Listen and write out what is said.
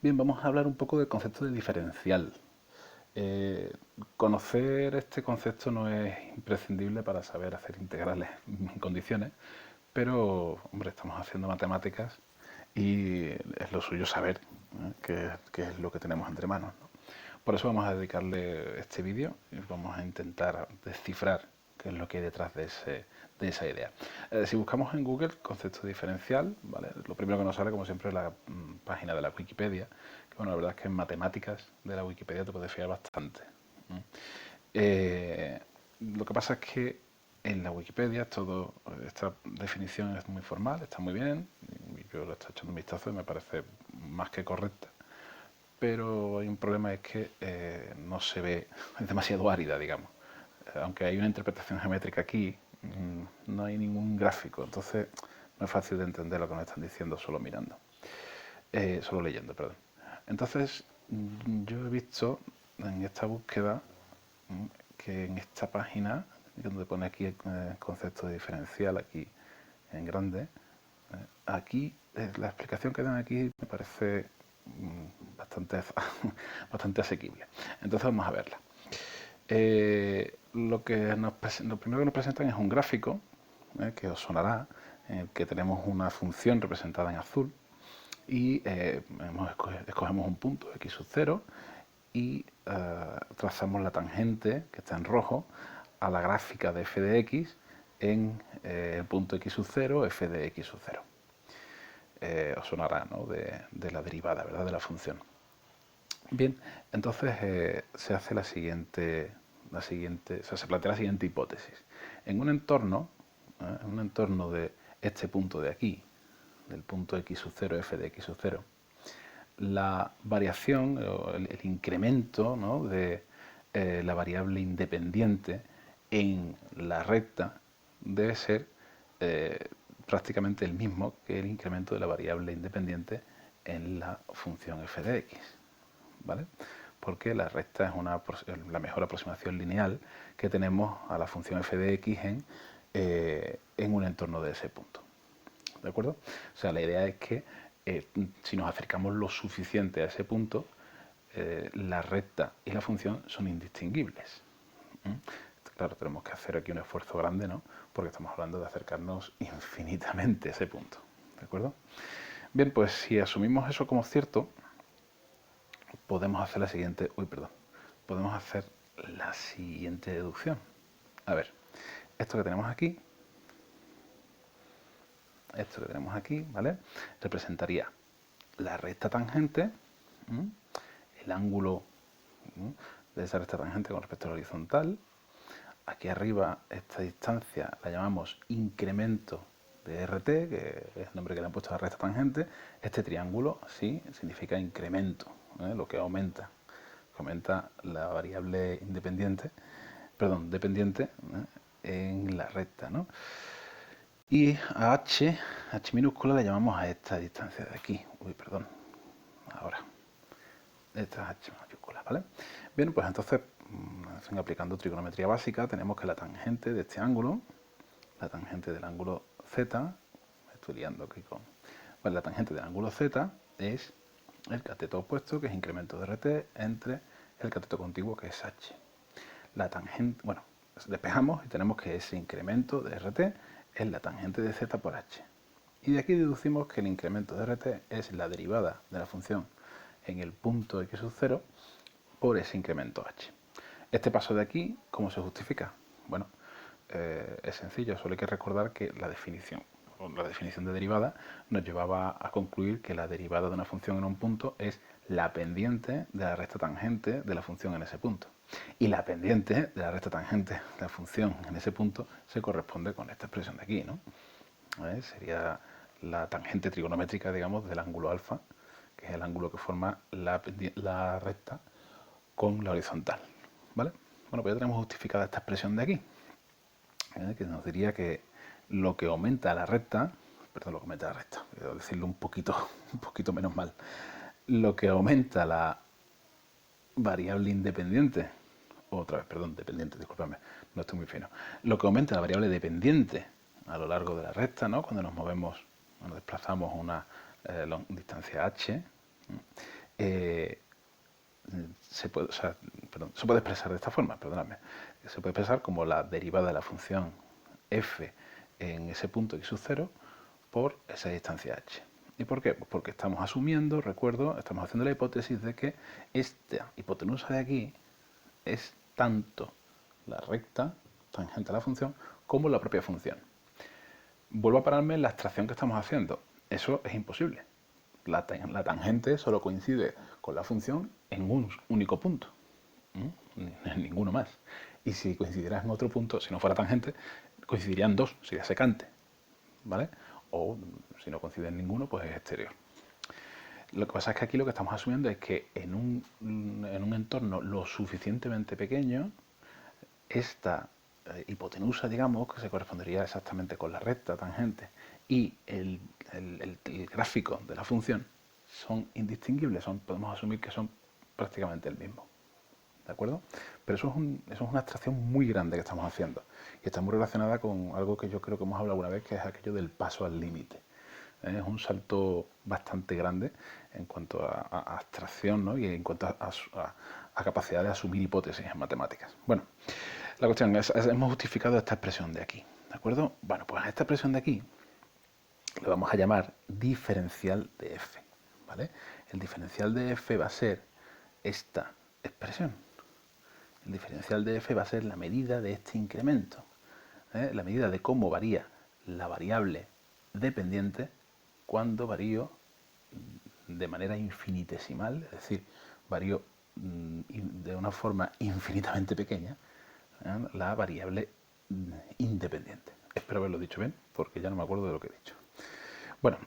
Bien, vamos a hablar un poco del concepto de diferencial. Conocer este concepto no es imprescindible para saber hacer integrales en condiciones, pero, hombre, estamos haciendo matemáticas y es lo suyo saber, qué es lo que tenemos entre manos, ¿no? Por eso vamos a dedicarle este vídeo y vamos a intentar descifrar qué es lo que hay detrás de esa idea. Si buscamos en Google concepto diferencial, ¿vale? Lo primero que nos sale, como siempre, es la página de la Wikipedia, que bueno, la verdad es que en matemáticas de la Wikipedia te puedes fiar bastante. Lo que pasa es que en la Wikipedia esta definición es muy formal, está muy bien, yo le estoy echando un vistazo y me parece más que correcta, pero hay un problema, es que no se ve, es demasiado árida, digamos. Aunque hay una interpretación geométrica aquí, no hay ningún gráfico, entonces no es fácil de entender lo que nos están diciendo solo mirando, solo leyendo, perdón. Entonces, yo he visto en esta búsqueda que en esta página, donde pone aquí el concepto de diferencial, aquí en grande, aquí la explicación que dan aquí me parece bastante, bastante asequible. Entonces vamos a verla. Lo primero que nos presentan es un gráfico, que os sonará, en el que tenemos una función representada en azul y escogemos un punto, x sub 0, y trazamos la tangente, que está en rojo, a la gráfica de f de x en el punto x sub 0, f de x sub 0. Os sonará, ¿no?, de la derivada, ¿verdad?, de la función. Bien, entonces se hace se plantea la siguiente hipótesis. En un entorno de este punto de aquí, del punto x sub 0, f de x sub 0, la variación, o el incremento, ¿no?, de la variable independiente en la recta debe ser prácticamente el mismo que el incremento de la variable independiente en la función f de x, ¿vale? Porque la recta es la mejor aproximación lineal que tenemos a la función f de x en un entorno de ese punto, ¿de acuerdo? O sea, la idea es que si nos acercamos lo suficiente a ese punto, la recta y la función son indistinguibles. Claro, tenemos que hacer aquí un esfuerzo grande, ¿no?, porque estamos hablando de acercarnos infinitamente a ese punto, ¿de acuerdo? Bien, pues si asumimos eso como cierto, podemos hacer podemos hacer la siguiente deducción. A ver, esto que tenemos aquí, ¿vale?, representaría la recta tangente, el ángulo de esa recta tangente con respecto a la horizontal. Aquí arriba, esta distancia la llamamos incremento de RT, que es el nombre que le han puesto a la recta tangente. Este triángulo, sí, significa incremento, lo que aumenta la variable dependiente, en la recta, ¿no? Y a h minúscula, le llamamos a esta distancia de aquí. Esta es h mayúscula, ¿vale? Bien, pues entonces, aplicando trigonometría básica, tenemos que la tangente de este ángulo, la tangente del ángulo z, me estoy liando aquí con... Bueno, la tangente del ángulo z es el cateto opuesto, que es incremento de RT, entre el cateto contiguo, que es h. La tangente, bueno, despejamos y tenemos que ese incremento de RT es la tangente de z por h. Y de aquí deducimos que el incremento de RT es la derivada de la función en el punto x sub 0 por ese incremento h. Este paso de aquí, ¿cómo se justifica? Bueno, es sencillo, solo hay que recordar que la definición de derivada nos llevaba a concluir que la derivada de una función en un punto es la pendiente de la recta tangente de la función en ese punto. Y la pendiente de la recta tangente de la función en ese punto se corresponde con esta expresión de aquí, ¿no? Sería la tangente trigonométrica, digamos, del ángulo alfa, que es el ángulo que forma la recta con la horizontal, ¿vale? Bueno, pues ya tenemos justificada esta expresión de aquí, que nos diría que lo que aumenta la recta, quiero decirlo un poquito menos mal, lo que aumenta la variable independiente, dependiente, disculpadme, no estoy muy fino, lo que aumenta la variable dependiente a lo largo de la recta, ¿no?, cuando nos desplazamos una distancia h, se puede, o sea, perdón, se puede expresar de esta forma, perdóname. Se puede expresar como la derivada de la función f en ese punto x sub 0 por esa distancia h. ¿Y por qué? Pues porque estamos asumiendo, recuerdo, estamos haciendo la hipótesis de que esta hipotenusa de aquí es tanto la recta tangente a la función como la propia función. Vuelvo a pararme en la abstracción que estamos haciendo. Eso es imposible. La tangente solo coincide con la función en un único punto, en ninguno más. Y si coincidiera en otro punto, si no fuera tangente, coincidirían dos, sería secante, ¿vale? O si no coincide en ninguno, pues es exterior. Lo que pasa es que aquí lo que estamos asumiendo es que en un entorno lo suficientemente pequeño, esta hipotenusa, digamos, que se correspondería exactamente con la recta tangente, y el gráfico de la función son indistinguibles, podemos asumir que son prácticamente el mismo. ¿De acuerdo? Pero eso es una abstracción muy grande que estamos haciendo y está muy relacionada con algo que yo creo que hemos hablado alguna vez, que es aquello del paso al límite. Es un salto bastante grande en cuanto a abstracción, ¿no? Y en cuanto a capacidad de asumir hipótesis en matemáticas. Bueno, la cuestión es, hemos justificado esta expresión de aquí, ¿de acuerdo? Bueno, pues a esta expresión de aquí le vamos a llamar diferencial de f, ¿vale? El diferencial de f va a ser esta expresión. El diferencial de f va a ser la medida de este incremento, la medida de cómo varía la variable dependiente cuando varío de manera infinitesimal, es decir, varío de una forma infinitamente pequeña la variable independiente. Espero haberlo dicho bien, porque ya no me acuerdo de lo que he dicho. Bueno,